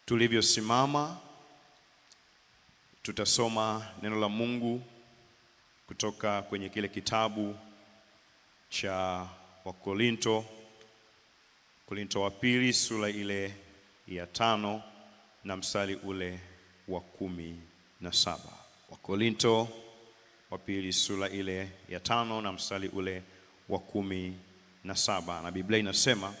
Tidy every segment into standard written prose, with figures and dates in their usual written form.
Tulivyosimama tutasoma neno la Mungu kutoka kwenye kile kitabu cha Wakorinto wa pili sura ile ya 5 na mstari ule wa 17. Wakorinto wa pili sura ile ya 5 na mstari ule wa 17, na Biblia inasema,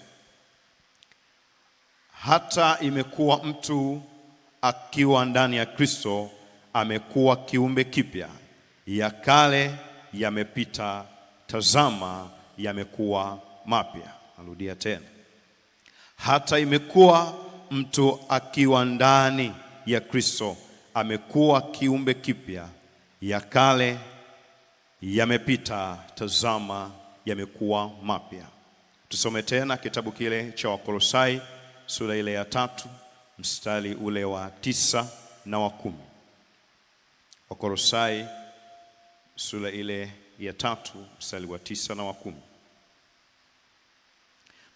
hata imekuwa mtu akiwa ndani ya Kristo amekuwa kiumbe kipya, ya kale yamepita, tazama yamekuwa mapya. Narudia tena, hata imekuwa mtu akiwa ndani ya Kristo amekuwa kiumbe kipya, ya kale yamepita, tazama yamekuwa mapya. Tusome tena kitabu kile cha Wakolosai sura ile ya 3 mstari ule wa 9 na wa 10. Wakolosai sura ile ya 3 mstari wa 9 na wa 10.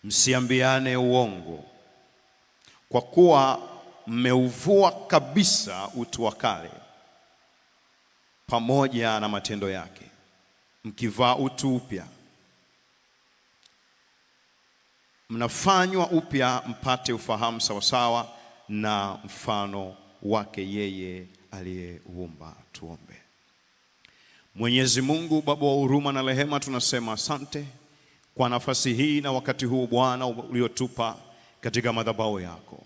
Msiambiane uongo, kwa kuwa mmeuvua kabisa utu wa kale pamoja na matendo yake, mkivaa utu upya, mnafanywa upya mpate ufahamu sawasawa na mfano wake yeye aliyeumba. Tuombe. Mwenyezi Mungu, Baba wa huruma na rehema, tunasema asante kwa nafasi hii na wakati huu Bwana uliotupa katika madhabahu yako.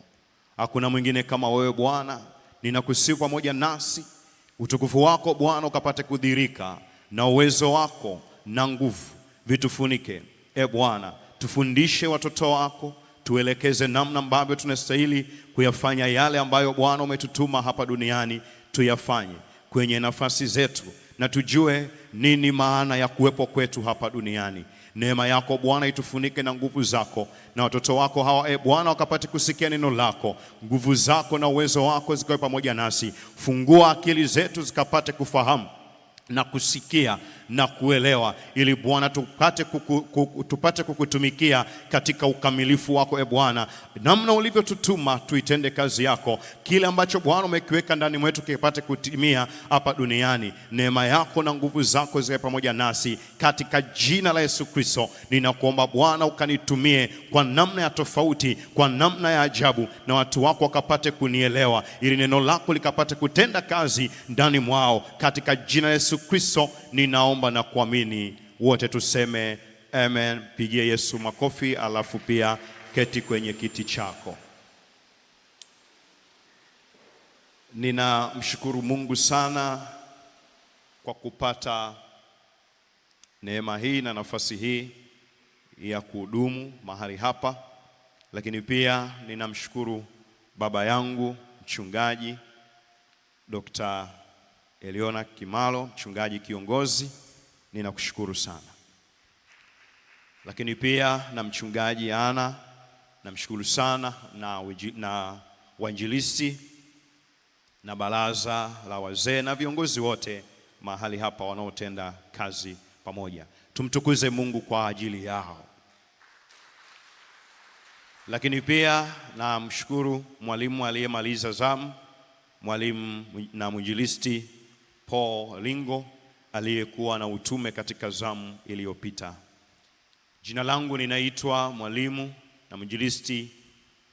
Hakuna mwingine kama wewe Bwana. Ninakusifu pamoja nasi, utukufu wako Bwana ukapate kudhihirika, na uwezo wako na nguvu vitufunike. Bwana, tufundishe watoto wako, tuelekeze namna ambavyo tunastahili kuyafanya yale ambayo Bwana umetutuma hapa duniani tuyafanye kwenye nafasi zetu, na tujue nini maana ya kuwepo kwetu hapa duniani. Neema yako Bwana itufunike na nguvu zako, na watoto wako hawa Bwana wakapate kusikia neno lako. Nguvu zako na uwezo wako zikawe pamoja nasi. Fungua akili zetu zikapate kufahamu na kusikia na kuelewa, ili Bwana tupate kukutumikia katika ukamilifu wako. Bwana, namna ulivyotutuma tuitende kazi yako, kile ambacho Bwana umekiweka ndani mwetu kipate kutimia hapa duniani. Neema yako na nguvu zako ziwe pamoja nasi, katika jina la Yesu Kristo ninakuomba Bwana, ukanitumie kwa namna ya tofauti, kwa namna ya ajabu, na watu wako wakapate kunielewa, ili neno lako likapate kutenda kazi ndani mwao, katika jina la Yesu Kristo ninaomba na kuamini. Wote tuseme amen. Pigie Yesu makofi, alafu pia keti kwenye kiti chako. Ninamshukuru Mungu sana kwa kupata neema hii na nafasi hii ya kuhudumu mahali hapa, lakini pia ninamshukuru baba yangu mchungaji Dr. Eliona Kimalo, mchungaji kiongozi, ninakushukuru sana. Lakini pia na mchungaji Ana, namshukuru sana, na wainjilisti na baraza la wazee na viongozi wote mahali hapa wanaotenda kazi pamoja. Tumtukuze Mungu kwa ajili yao. Lakini pia namshukuru mwalimu aliyemaliza zamu, mwalimu na mwinjilisti Paul Lingo aliyekuwa na utume katika zamu iliyopita. Jina langu ninaitwa mwalimu na mwinjilisti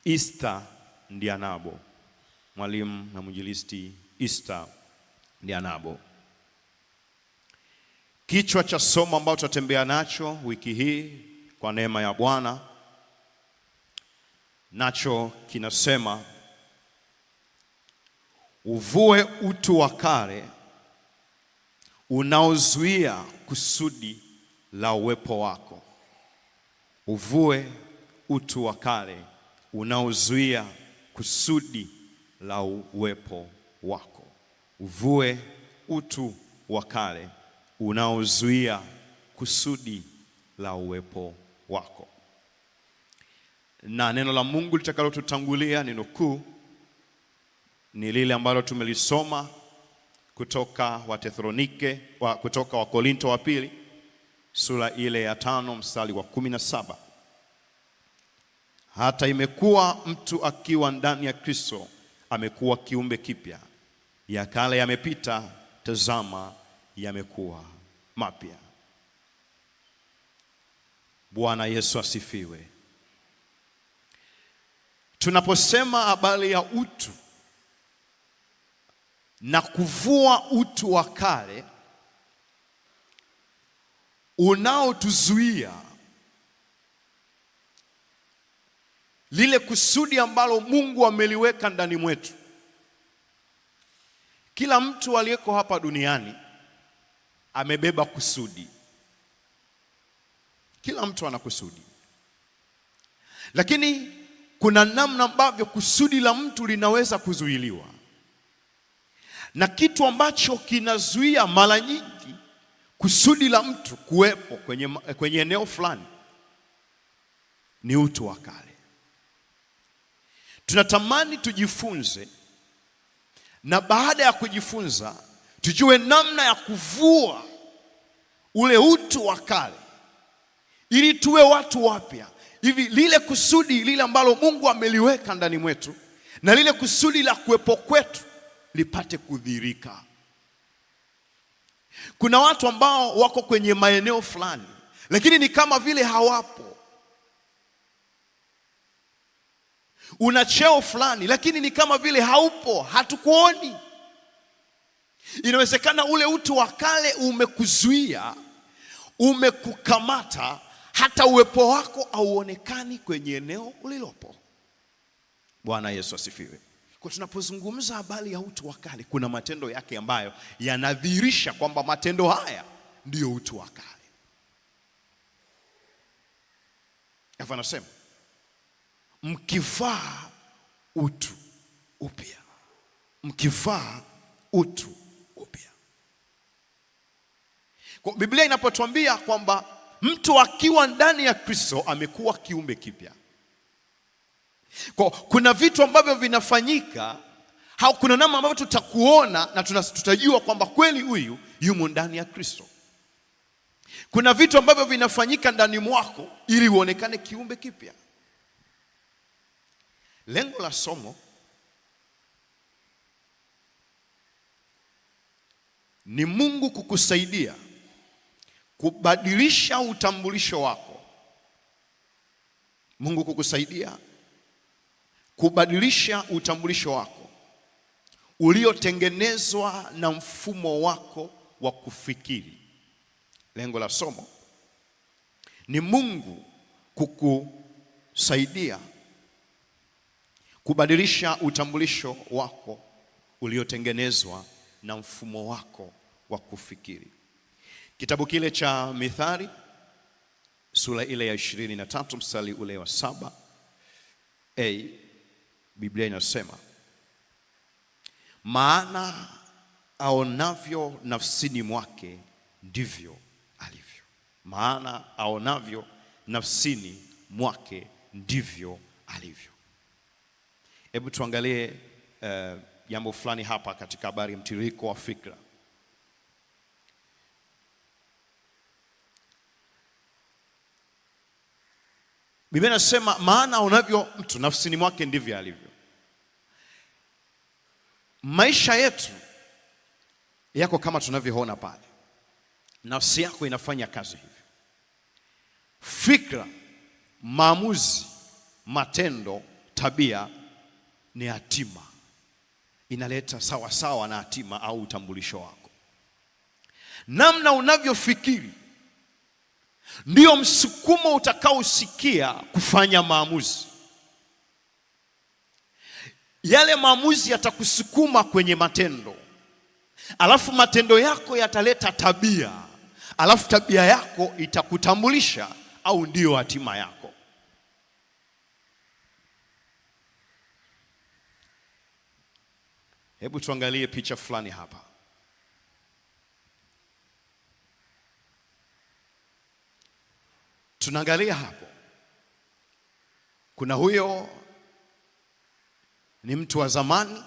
Easter Ndianabo. Mwalimu na mwinjilisti Easter Ndianabo. Kichwa cha somo ambao tutatembea nacho wiki hii kwa neema ya Bwana nacho kinasema, uvue utu wa kale unaozuia kusudi la uwepo wako. Uvue utu wa kale unaozuia kusudi la uwepo wako. Uvue utu wa kale unaozuia kusudi la uwepo wako. Na neno la Mungu litakalotutangulia, neno kuu, ni lile ambalo tumelisoma kutoka kutoka Wakorinto wa pili sura ile ya 5 mstari wa 17 Hata imekuwa mtu akiwa ndani ya Kristo amekuwa kiumbe kipya, ya kale yamepita, tazama yamekuwa mapya. Bwana Yesu asifiwe. Tunaposema habari ya utu na kuvua utu wa kale unaotuzuia lile kusudi ambalo Mungu ameliweka ndani mwetu. Kila mtu aliyeko hapa duniani amebeba kusudi. Kila mtu ana kusudi. Lakini kuna namna ambavyo kusudi la mtu linaweza kuzuiliwa. Na kitu ambacho kinazuia mara nyingi kusudi la mtu kuwepo kwenye eneo fulani ni utu wa kale. Tunatamani tujifunze, na baada ya kujifunza tujue namna ya kuvua ule utu wa kale ili tuwe watu wapya. Hivi lile kusudi lile ambalo Mungu ameliweka ndani mwetu na lile kusudi la kuwepo kwetu lipate kudhirika. Kuna watu ambao wako kwenye maeneo fulani lakini ni kama vile hawapo. Una cheo fulani lakini ni kama vile haupo, hatukuoni. Inawezekana ule utu wa kale umekuzuia, umekukamata, hata uwepo wako hauonekani kwenye eneo ulilopo. Bwana Yesu asifiwe. Kwa tunapozungumza habari ya utu wa kale, kuna matendo yake ambayo yanadhihirisha kwamba matendo haya ndiyo utu wa kale. Hapa anasema mkivaa utu upya. Mkivaa utu upya. Kwa Biblia inapotuambia kwamba mtu akiwa ndani ya Kristo amekuwa kiumbe kipya, kwa kuna vitu ambavyo vinafanyika, au kuna namna ambavyo tutakuona na tutajua kwamba kweli huyu yumo ndani ya Kristo. Kuna vitu ambavyo vinafanyika ndani mwako ili uonekane kiumbe kipya. Lengo la somo ni Mungu kukusaidia kubadilisha utambulisho wako. Mungu kukusaidia kubadilisha utambulisho wako uliotengenezwa na mfumo wako wa kufikiri. Lengo la somo ni Mungu kukusaidia kubadilisha utambulisho wako uliotengenezwa na mfumo wako wa kufikiri. Kitabu kile cha Mithali sura ile ya 23 mstari ule wa 7, Biblia inasema, maana aonavyo nafsini mwake ndivyo alivyo. Maana aonavyo nafsini mwake ndivyo alivyo. Hebu tuangalie jambo fulani hapa katika habari ya mtiririko wa fikra. Biblia inasema maana aonavyo mtu nafsini mwake ndivyo alivyo. Maisha yetu yako kama tunavyoona pale. Nafsi yako inafanya kazi hivyo. Fikra, maamuzi, matendo, tabia ni hatima. Inaleta sawa sawa na hatima au utambulisho wako. Namna unavyofikiri ndio msukumo utakaosikia kufanya maamuzi. Yale maamuzi yatakusukuma kwenye matendo. Alafu matendo yako yataleta tabia. Alafu tabia yako itakutambulisha au ndio hatima yako. Hebu tuangalie picha fulani hapa. Tunaangalia hapo. Kuna huyo ni mtu wa zamani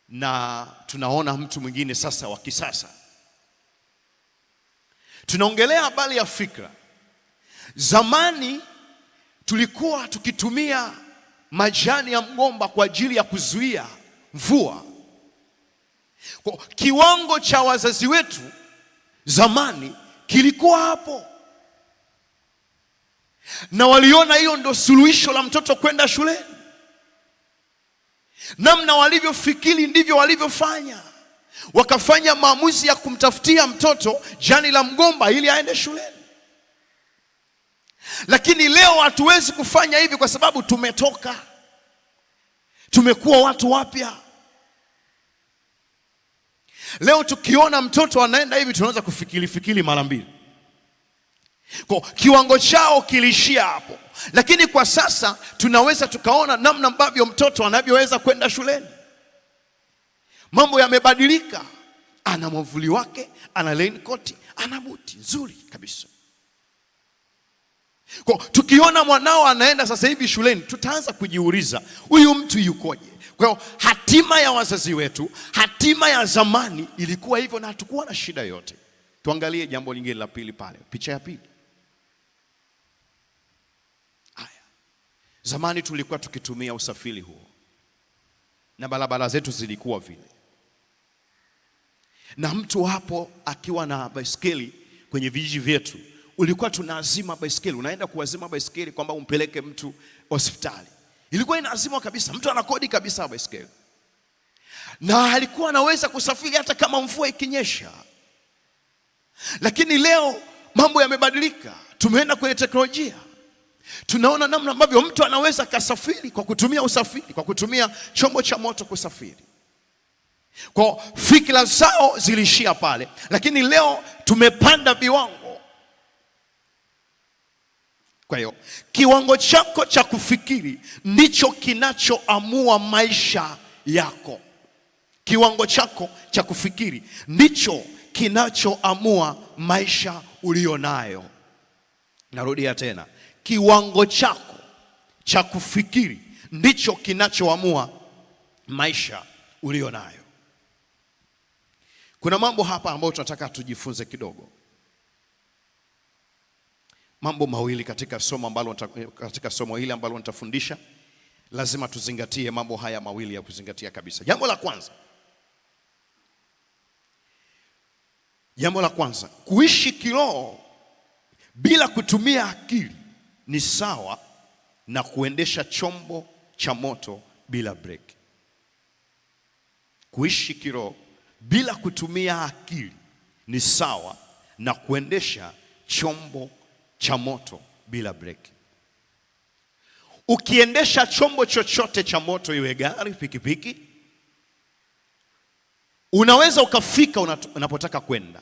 na tunaona mtu mwingine sasa wa kisasa. Tunaongelea habari ya fikra. Zamani tulikuwa tukitumia majani ya mgomba kwa ajili ya kuzuia mvua. Kwa kiwango cha wazazi wetu zamani kilikuwa hapo, na waliona hiyo ndo suluhisho la mtoto kwenda shuleni. Namna walivyofikiri ndivyo walivyofanya, wakafanya maamuzi ya kumtafutia mtoto jani la mgomba ili aende shuleni. Lakini leo hatuwezi kufanya hivi kwa sababu tumekuwa watu wapya. Leo tukiona mtoto anaenda hivi tunaanza kufikiri mara mbili. Kwa kiwango chao kilishia hapo, lakini kwa sasa tunaweza tukaona namna ambavyo mtoto anavyoweza kwenda shuleni. Mambo yamebadilika, ana mwavuli wake, ana raincoat, ana buti nzuri kabisa. Kwa tukiona mwanao anaenda sasa hivi shuleni, tutaanza kujiuliza huyu mtu yukoje? Kwa hiyo hatima ya wazazi wetu, hatima ya zamani ilikuwa hivyo na hatukuwa na shida yote. Tuangalie jambo lingine la pili pale, picha ya pili. Haya. Zamani tulikuwa tukitumia usafiri huo, na barabara zetu zilikuwa vile. Na mtu hapo akiwa na baiskeli kwenye vijiji vyetu, ulikuwa tunaazima baiskeli, unaenda kuazima baiskeli kwamba umpeleke mtu hospitali. Ilikuwa inaazimwa kabisa, mtu anakodi kabisa baiskeli. Na alikuwa anaweza kusafiri hata kama mvua ikinyesha. Lakini leo mambo yamebadilika, tumeenda kwenye teknolojia. Tunaona namna ambavyo mtu anaweza kasafiri kwa kutumia chombo cha moto kusafiri. Kwa fikra zao zilishia pale, lakini leo tumepanda viwango. Kwa hiyo kiwango chako cha kufikiri ndicho kinachoamua maisha yako. Kiwango chako cha kufikiri ndicho kinachoamua maisha ulionayo. Narudia tena, kiwango chako cha kufikiri ndicho kinachoamua maisha ulionayo. Kuna mambo hapa ambayo tunataka tujifunze kidogo. Mambo mawili katika somo hili ambalo nitafundisha. Lazima tuzingatie mambo haya mawili ya kuzingatia kabisa. Jambo la kwanza, kuishi kiroho bila kutumia akili ni sawa na kuendesha chombo cha moto bila breki. Kuishi kiroho bila kutumia akili ni sawa na kuendesha chombo cha moto bila breki. Ukiendesha chombo chochote cha moto, iwe gari, pikipiki, unaweza ukafika unapotaka kwenda,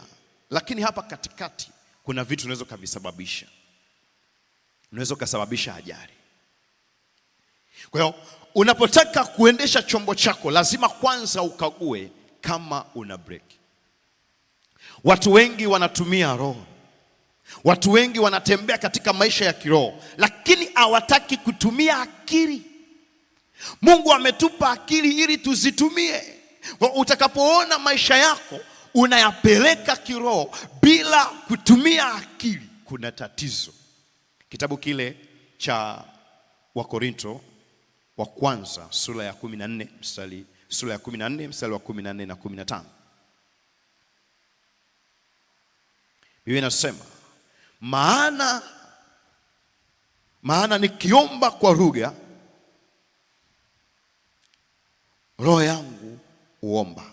lakini hapa katikati kuna vitu unaweza kuvisababisha. Unaweza ukasababisha ajali. Kwa hiyo unapotaka kuendesha chombo chako lazima kwanza ukague kama una breki. Watu wengi wanatumia roho. Watu wengi wanatembea katika maisha ya kiroho, lakini hawataki kutumia akili. Mungu ametupa akili ili tuzitumie. Utakapoona maisha yako unayapeleka kiroho bila kutumia akili, kuna tatizo. Kitabu kile cha Wakorinto wa kwanza sura ya 14 mstari wa 14 na 15. Biblia inasema, maana nikiomba kwa lugha, roho yangu huomba,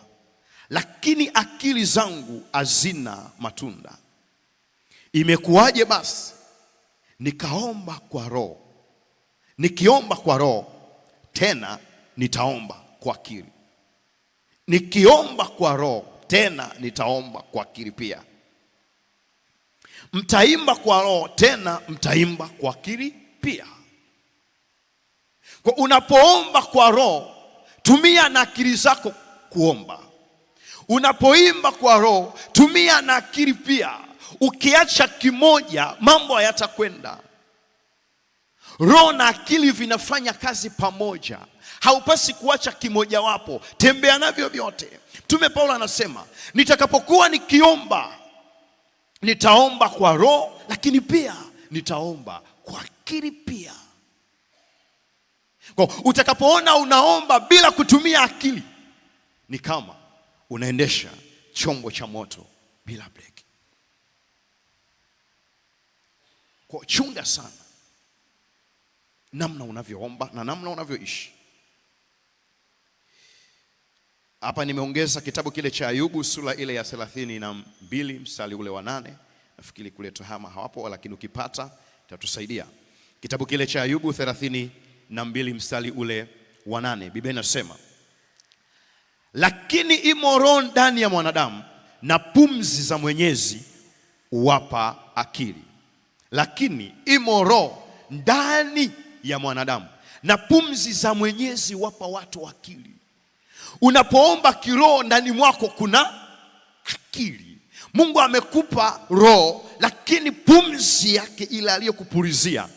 lakini akili zangu hazina matunda. Imekuwaje basi nikiomba kwa roho, tena nitaomba kwa akili? Nikiomba kwa roho, tena nitaomba kwa akili pia. Mtaimba kwa roho, tena mtaimba kwa akili pia. Kwa unapoomba kwa roho, tumia na akili zako kuomba. Unapoimba kwa roho, tumia na akili pia. Ukiacha kimoja, mambo hayatakwenda. Roho na akili vinafanya kazi pamoja. Haupasi kuacha kimoja wapo, tembea navyo vyote. Mtume Paulo anasema, nitakapokuwa nikiomba, nitaomba kwa roho, lakini pia nitaomba kwa akili pia. Kwa utakapoona unaomba bila kutumia akili, ni kama unaendesha chombo cha moto bila breki. Kwa chunga sana namna unavyoomba na namna unavyoishi. Hapa nimeongeza kitabu kile cha Ayubu sura ile ya 32 mstari ule wa 8. Nafikiri kule Tohama hawapo, lakini ukipata itatusaidia. Kitabu kile cha Ayubu 32 mstari ule wa 8. Biblia inasema, lakini imo roho ndani ya mwanadamu, na pumzi za Mwenyezi huwapa akili. Lakini imo roho ndani ya mwanadamu, na pumzi za Mwenyezi huwapa watu akili. Unapoomba kiroho, ndani mwako kuna akili. Mungu amekupa roho, lakini pumzi yake ile aliyokupulizia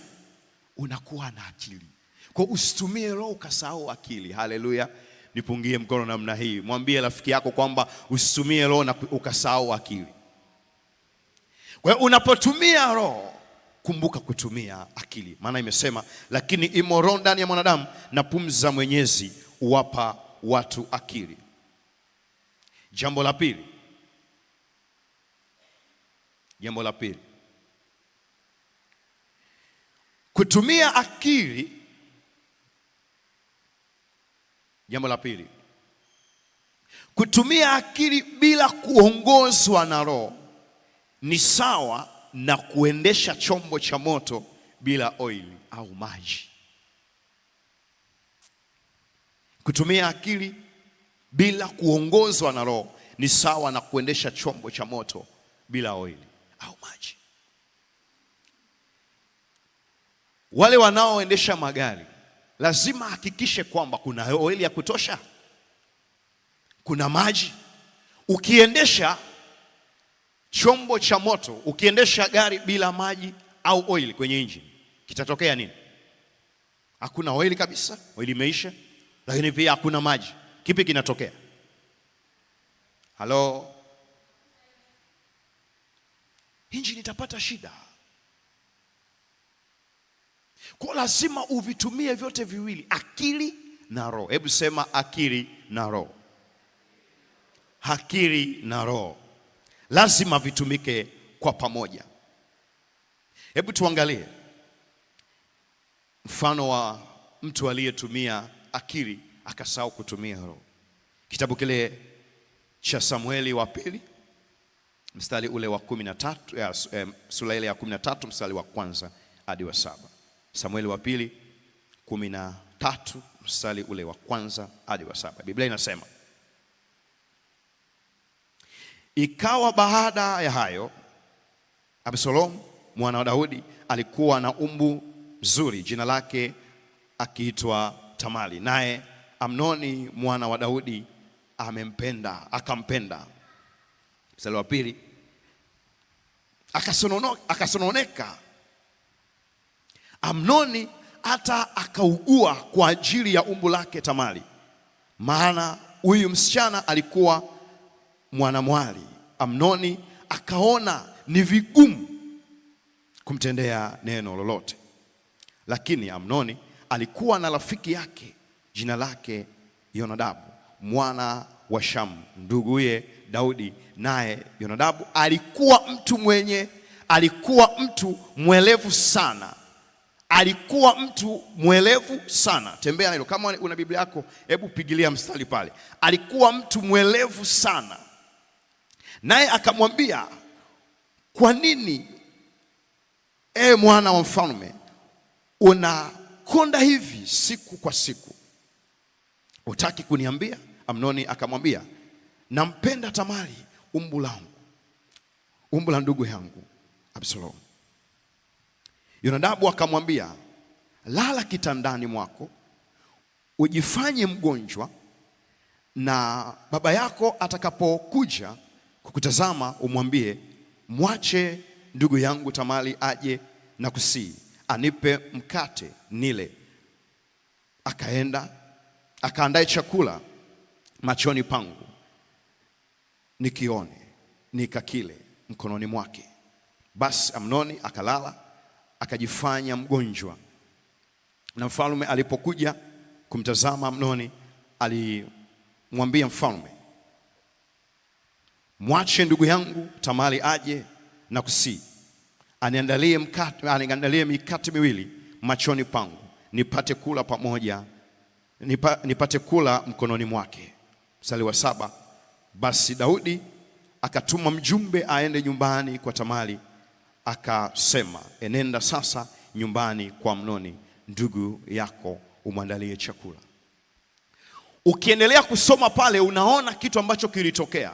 unakuwa na akili. Kwa usitumie roho ukasahau akili. Haleluya. Nipungie mkono namna hii, mwambie rafiki yako kwamba usitumie roho na ukasahau akili. Kwa hiyo unapotumia roho, kumbuka kutumia akili. Maana imesema, lakini imo roho ndani ya mwanadamu, na pumzi za Mwenyezi huwapa watu akili. Jambo la pili. Kutumia akili. Jambo la pili. Kutumia akili bila kuongozwa na roho ni sawa na kuendesha chombo cha moto bila oili au maji. Kutumia akili bila kuongozwa na roho ni sawa na kuendesha chombo cha moto bila oili au maji. Wale wanaoendesha magari lazima hakikishe kwamba kuna oili ya kutosha, kuna maji. Ukiendesha chombo cha moto, ukiendesha gari bila maji au oili kwenye injini, kitatokea nini? Hakuna oili kabisa, oili imeisha, lakini pia hakuna maji. Kipi kinatokea? Halo? Injini itapata shida. Kwa lazima uvitumie vyote viwili, akili na roho. Hebu sema akili na roho. Akili na roho lazima vitumike kwa pamoja. Hebu tuangalie mfano wa mtu aliyetumia akili akasahau kutumia roho. Kitabu kile cha Samueli wa pili mstari ule wa 13, sura ile ya 13 mstari wa 1 hadi wa 7. Samueli wa pili 13 mstari ule wa 1 hadi wa 7. Biblia inasema, ikawa baada ya hayo, Absalom mwana wa Daudi alikuwa na umbu mzuri, jina lake akiitwa Tamari, naye Amnoni mwana wa Daudi akampenda. Mstari wa pili, akasononeka Amnoni hata akaugua kwa ajili ya umbu lake Tamari, maana huyu msichana alikuwa mwanamwali. Amnoni akaona ni vigumu kumtendea neno lolote. Lakini Amnoni alikuwa na rafiki yake jina lake Yonadabu mwana wa Shamu nduguye Daudi, naye Yonadabu alikuwa mtu mwelevu sana. Alikuwa mtu mwelevu sana. Tembea nalo kama una Biblia yako, hebu pigilia mstari pale. Alikuwa mtu mwelevu sana. Naye akamwambia, kwa nini mwana wa mfalme unakonda hivi siku kwa siku? Hutaki kuniambia? Amnoni akamwambia, nampenda Tamari umbu la ndugu yangu Absalom. Yonadabu akamwambia, lala kitandani mwako, ujifanye mgonjwa, na baba yako atakapokuja kukutazama umwambie, mwache ndugu yangu Tamari aje na kusii, anipe mkate nile. Akaenda akaandae chakula machoni pangu, nikione nikakile mkononi mwake. Basi Amnoni akalala akajifanya mgonjwa. Na mfalme alipokuja kumtazama Amnoni, alimwambia mfalme, mwache ndugu yangu Tamari aje na kusi aniandalie mikate miwili machoni pangu, nipate kula pamoja, nipate kula mkononi mwake. Mstari wa 7, basi Daudi akatuma mjumbe aende nyumbani kwa Tamari, akasema, enenda sasa nyumbani kwa Amnoni ndugu yako umwandalie chakula. Ukiendelea kusoma pale unaona kitu ambacho kilitokea.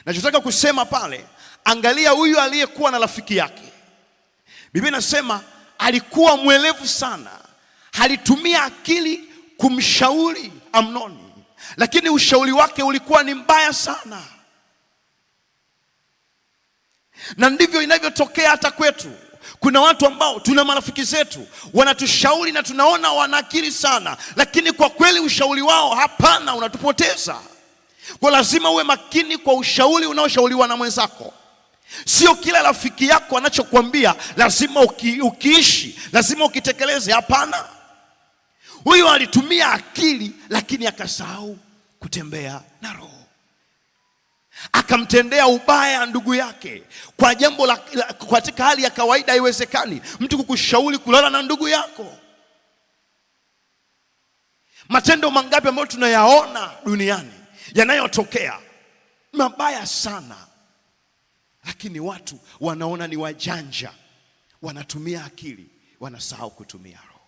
Nachotaka kusema pale, angalia huyu aliyekuwa na rafiki yake. Biblia inasema alikuwa mwelevu sana, alitumia akili kumshauri Amnoni, lakini ushauri wake ulikuwa ni mbaya sana. Na ndivyo inavyotokea hata kwetu. Kuna watu ambao tuna marafiki zetu wanatushauri na tunaona wana akili sana, lakini kwa kweli ushauri wao hapana, unatupoteza. Kwa lazima uwe makini kwa ushauri unaoshauriwa na mwenzako. Sio kila rafiki yako anachokuambia lazima ukiishi, lazima ukitekeleze. Hapana. Huyu alitumia akili lakini akasahau kutembea na Roho. Akamtendea ubaya ndugu yake. Kwa jambo katika hali ya kawaida haiwezekani mtu kukushauri kulala na ndugu yako. Matendo mangapi ambayo tunayaona duniani yanayotokea mabaya sana, lakini watu wanaona ni wajanja, wanatumia akili, wanasahau kutumia Roho.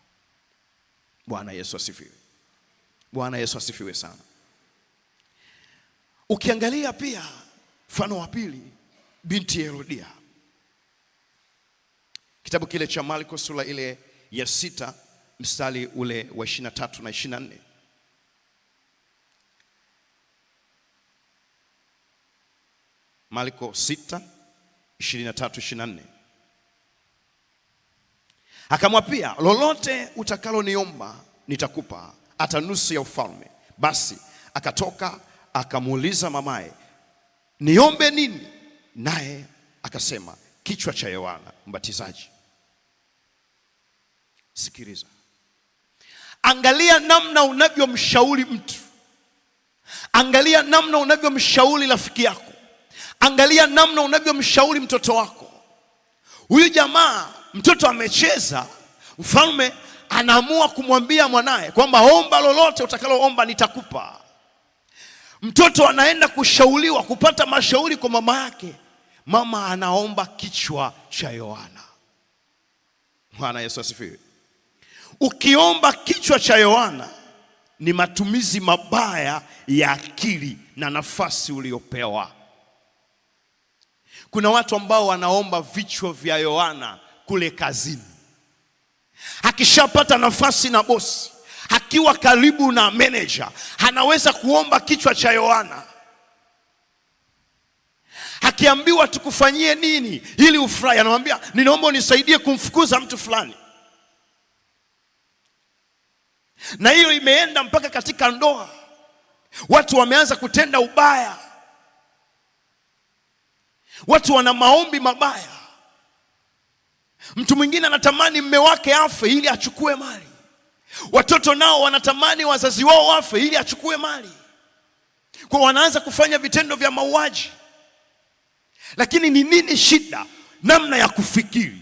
Bwana Yesu asifiwe. Bwana Yesu asifiwe sana. Ukiangalia pia mfano wa pili, binti Herodia. Kitabu kile cha Marko sura ile ya 6 mstari ule wa 23 na 24. Marko 6 23 24. Akamwapia, lolote utakaloniomba nitakupa, hata nusu ya ufalme. Basi akatoka akamuuliza mamaye, niombe nini? Naye akasema, kichwa cha Yohana Mbatizaji. Sikiliza. Angalia namna unavyomshauri mtu. Angalia namna unavyomshauri rafiki yako. Angalia namna unavyomshauri mtoto wako. Huyu jamaa, mtoto amecheza, mfalme anaamua kumwambia mwanae kwamba omba lolote utakaloomba nitakupa. Mtoto anaenda kushauriwa, kupata mashauri kwa mama yake. Mama anaomba kichwa cha Yohana. Bwana Yesu asifiwe. Ukiomba kichwa cha Yohana ni matumizi mabaya ya akili na nafasi uliopewa. Kuna watu ambao wanaomba vichwa vya Yohana kule kazini. Akishapata nafasi na bosi, akiwa karibu na manager, anaweza kuomba kichwa cha Yohana. Akiambiwa tukufanyie nini ili ufurahi, anamwambia ninaomba unisaidie kumfukuza mtu fulani. Na hiyo imeenda mpaka katika ndoa. Watu wameanza kutenda ubaya. Watu wana maombi mabaya. Mtu mwingine anatamani mume wake afe ili achukue mali. Watoto nao wanatamani wazazi wao wafe ili achukue mali. Kwa wanaanza kufanya vitendo vya mauaji. Lakini ni nini shida? Namna ya kufikiri.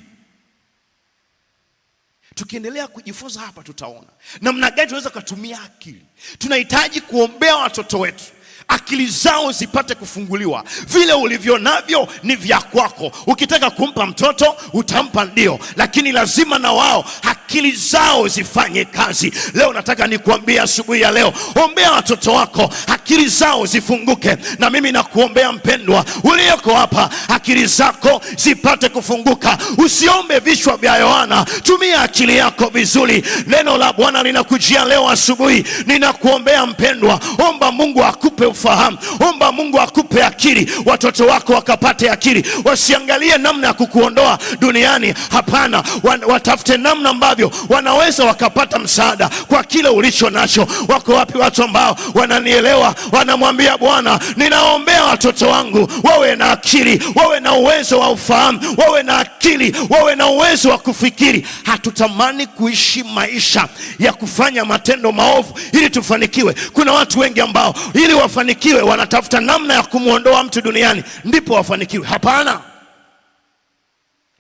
Tukiendelea kujifunza hapa tutaona namna gani tunaweza kutumia akili. Tunahitaji kuombea watoto wetu, akili zao zipate kufunguliwa. Vile ulivyo navyo ni vya kwako. Ukitaka kumpa mtoto utampa ndio, lakini lazima na wao akili zao zifanye kazi. Leo nataka nikuambia asubuhi ya leo, ombea watoto wako, akili zao zifunguke. Na mimi nakuombea mpendwa uliyeko hapa, akili zako zipate kufunguka. Usiombe vichwa vya Yohana, tumia akili yako vizuri. Neno la Bwana linakujia leo asubuhi. Ninakuombea mpendwa, omba Mungu akupe ufahamu. Omba Mungu akupe akili, watoto wako wakapate akili, wasiangalie namna ya kukuondoa duniani. Hapana, watafute namna ambavyo wanaweza wakapata msaada kwa kile ulicho nacho. Wako wapi watu ambao wananielewa, wanamwambia Bwana, ninaombea watoto wangu wawe na akili, wawe na uwezo wa ufahamu, wawe na akili, wawe na uwezo wa kufikiri. Hatutamani kuishi maisha ya kufanya matendo maovu ili tufanikiwe. Kuna watu wengi ambao ili wafanikiwe wanatafuta namna ya kumuondoa mtu duniani ndipo wafanikiwe. Hapana,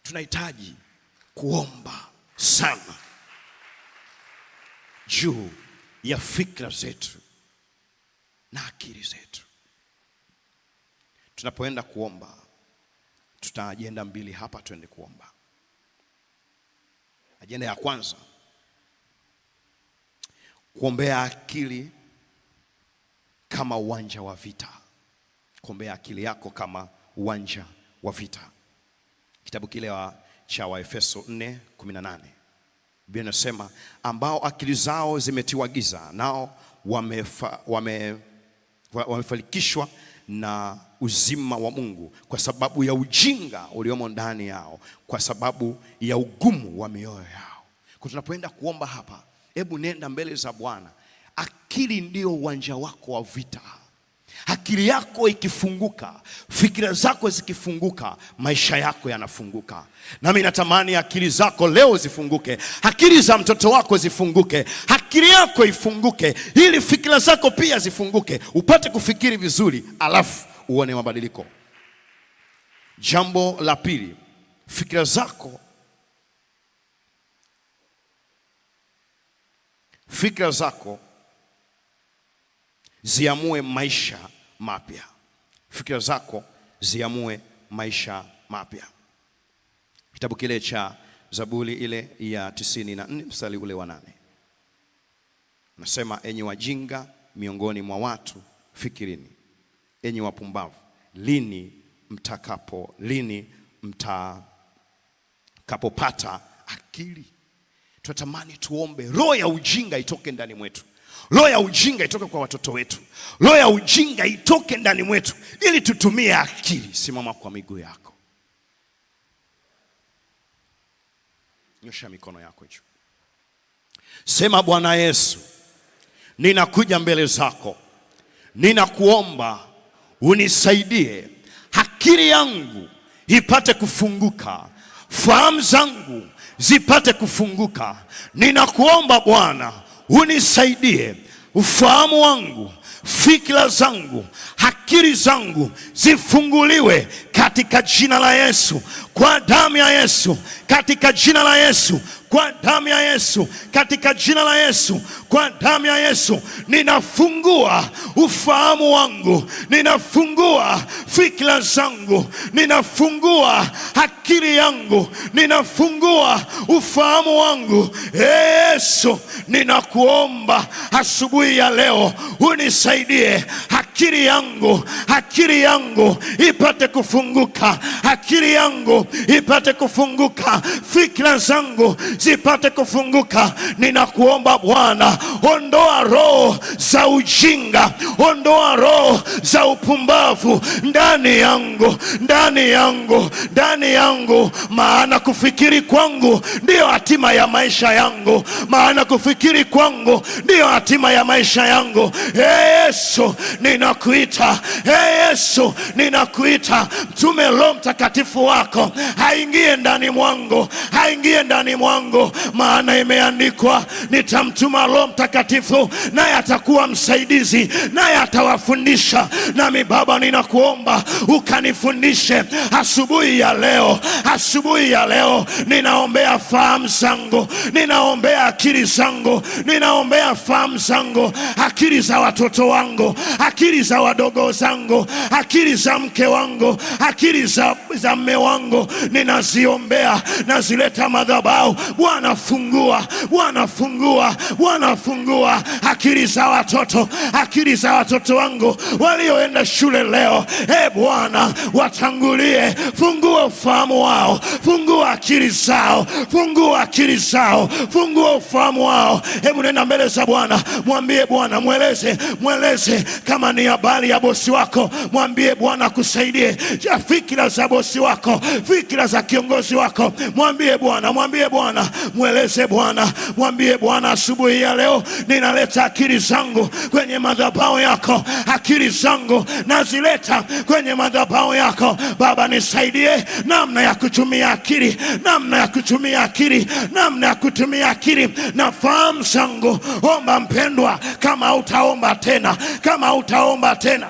tunahitaji kuomba sana juu ya fikra zetu na akili zetu. Tunapoenda kuomba, tuta ajenda mbili hapa, tuende kuomba. Ajenda ya kwanza, kuombea akili kama uwanja wa vita. Kuombea akili yako kama uwanja wa vita. Kitabu kile cha Waefeso 4:18 Biblia inasema, ambao akili zao zimetiwa giza, nao wamefalikishwa na uzima wa Mungu kwa sababu ya ujinga uliomo ndani yao, kwa sababu ya ugumu wa mioyo yao. Kwa tunapoenda kuomba hapa, hebu nenda mbele za Bwana. Akili ndio uwanja wako wa vita. Akili yako ikifunguka, fikira zako zikifunguka, maisha yako yanafunguka. Nami natamani akili zako leo zifunguke, akili za mtoto wako zifunguke, akili yako ifunguke, ili fikira zako pia zifunguke, upate kufikiri vizuri, alafu uone mabadiliko. Jambo la pili, fikira zako ziamue maisha mapya. Fikira zako ziamue maisha mapya. Kitabu kile cha Zaburi ile ya 94 mstari ule wa 8 nasema, enyi wajinga miongoni mwa watu fikirini, enyi wapumbavu, lini mtakapopata akili? Tunatamani tuombe roho ya ujinga itoke ndani mwetu. Roho ya ujinga itoke kwa watoto wetu. Roho ya ujinga itoke ndani mwetu ili tutumie akili. Simama kwa miguu yako. Nyosha mikono yako juu. Sema, Bwana Yesu, ninakuja mbele zako. Ninakuomba unisaidie akili yangu ipate kufunguka, fahamu zangu zipate kufunguka. Ninakuomba Bwana unisaidie ufahamu wangu, fikra zangu, akili zangu zifunguliwe katika jina la Yesu, kwa damu ya Yesu, katika jina la Yesu, kwa damu ya Yesu, katika jina la Yesu, kwa damu ya Yesu. Ninafungua ufahamu wangu, ninafungua fikra zangu, ninafungua akili yangu, ninafungua ufahamu wangu. Yesu, ninakuomba asubuhi ya leo unisaidie akili yangu ipate kufunguka, akili yangu ipate kufunguka, fikra zangu zipate kufunguka. Ninakuomba Bwana, ondoa roho za ujinga, ondoa roho za upumbavu ndani yangu, maana kufikiri kwangu ndiyo hatima ya maisha yangu, maana kufikiri kwangu ndiyo hatima ya maisha yangu. Yesu, ninakuita. Yesu, ninakuita. Mtume Roho Mtakatifu wako haingie ndani mwangu, maana imeandikwa, nitamtuma Roho Mtakatifu naye atakuwa msaidizi, naye atawafundisha. Nami Baba, ninakuomba ukanifundishe asubuhi ya leo. Ninaombea fahamu zangu, ninaombea akili zangu, ninaombea fahamu zangu, akili za watoto wangu, akili za wadogo zangu, akili za mke wangu, akili za mme wangu, ninaziombea, nazileta madhabahu. Bwana fungua, Bwana fungua, Bwana fungua. fungua akili za watoto, akili za watoto wangu walioenda shule leo. Bwana, watangulie, fungua ufahamu wao, fungua akili zao, fungua akili zao, fungua ufahamu wao. Hebu nenda mbele za Bwana, mwambie Bwana, mweleze kama ni habari ya bosi wako, mwambie Bwana kusaidie fikira za bosi wako, fikira za kiongozi wako. Mwambie Bwana, mweleze Bwana, mwambie Bwana, asubuhi ya leo ninaleta akili zangu kwenye madhabahu yako, akili zangu nazileta kwenye madhabahu yako. Baba, nisaidie namna ya kutumia akili, namna ya kutumia akili, namna ya kutumia akili na fahamu zangu. Omba mpendwa, kama utaomba tena, kama utaomba tena,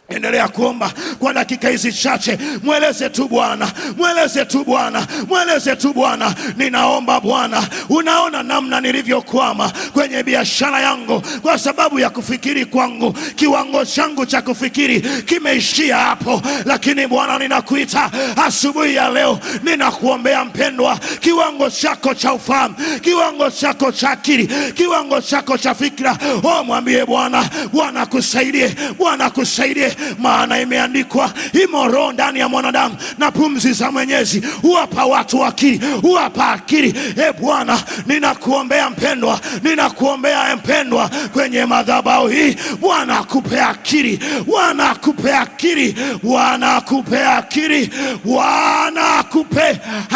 endelea kuomba kwa dakika hizi chache. Mweleze tu Bwana, mweleze tu Bwana, mweleze tu Bwana. Ninaomba Bwana, unaona namna nilivyokwama kwenye biashara yangu kwa sababu ya kufikiri kwangu. Kiwango changu cha kufikiri kimeishia hapo, lakini Bwana, ninakuita asubuhi ya leo, ninakuombea mpendwa, kiwango chako cha ufahamu, kiwango chako cha akili, kiwango chako cha fikra. Mwambie Bwana, Bwana kusaidie, Bwana kusaidie. Maana imeandikwa, imo roho ndani ya mwanadamu na pumzi za Mwenyezi huwapa watu akili, huwapa akili. Bwana, ninakuombea mpendwa, ninakuombea mpendwa kwenye madhabahu hii. Bwana akupe akili, Bwana akupe akili, Bwana akupe akili, Bwana akupe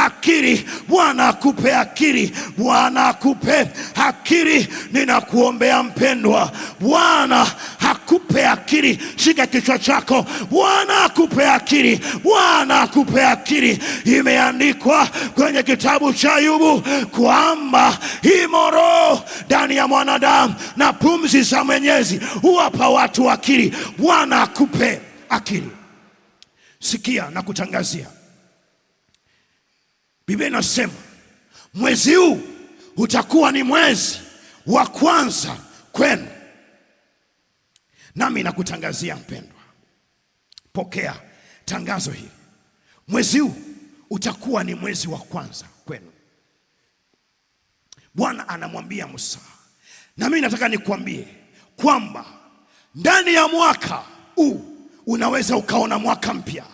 akili, Bwana akupe akili, Bwana akupe akili. Ninakuombea mpendwa, Bwana akupe akili. Shika kichwa chako. Bwana akupe akili, Bwana akupe akili. Imeandikwa kwenye kitabu cha Ayubu kwamba imo roho ndani ya mwanadamu na pumzi za Mwenyezi huwapa watu akili. Bwana akupe akili. Sikia na kutangazia, Biblia inasema mwezi huu utakuwa ni mwezi wa kwanza kwenu. Nami nakutangazia mpendwa, pokea tangazo hili. Mwezi huu utakuwa ni mwezi wa kwanza kwenu. Bwana anamwambia Musa, na mimi nataka nikwambie kwamba ndani ya mwaka huu unaweza ukaona mwaka mpya.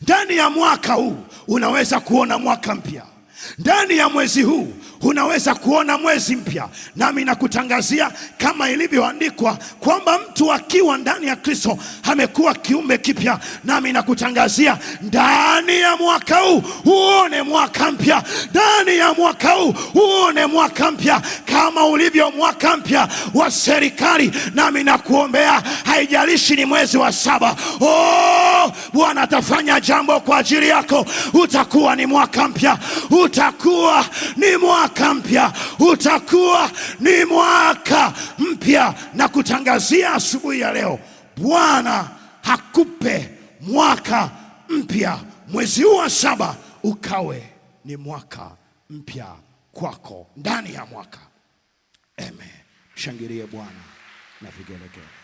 Ndani ya mwaka huu unaweza kuona mwaka mpya. Ndani ya mwezi huu unaweza kuona mwezi mpya. Nami nakutangazia kama ilivyoandikwa kwamba mtu akiwa ndani ya Kristo amekuwa kiumbe kipya. Nami nakutangazia ndani ya mwaka huu uone mwaka mpya. Ndani ya mwaka huu uone mwaka mpya kama ulivyo mwaka mpya wa serikali. Nami nakuombea, haijalishi ni mwezi wa 7. Bwana atafanya jambo kwa ajili yako. Utakuwa ni mwaka mpya, utakuwa ni mwaka mpya, utakuwa ni mwaka mpya. Na kutangazia asubuhi ya leo, Bwana hakupe mwaka mpya. Mwezi huu wa 7 ukawe ni mwaka mpya kwako ndani ya mwaka. Amen. Shangilie Bwana na vigelegele.